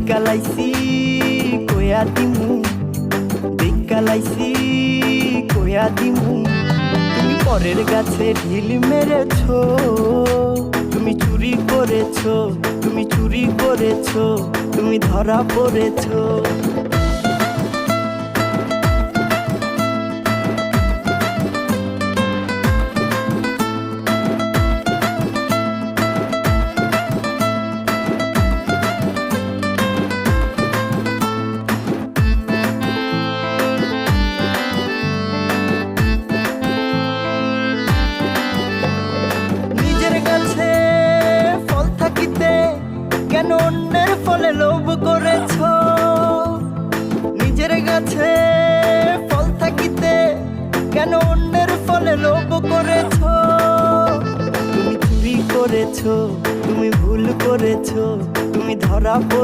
কালাইছি কয়া দিমু, দিক কালাইছি কয়া দিমু। তুমি পরের গাছে ঢিল মেরেছো, তুমি চুরি করেছো, তুমি চুরি করেছো, তুমি ধরা পড়েছো। কেন অন্যের ফলে লোভ করেছো, নিজের গাছে ফল থাকিতে কেন অন্যের ফলে লোভ করেছো। তুমি চুরি করেছো, তুমি ভুল করেছো, তুমি ধরা পড়ে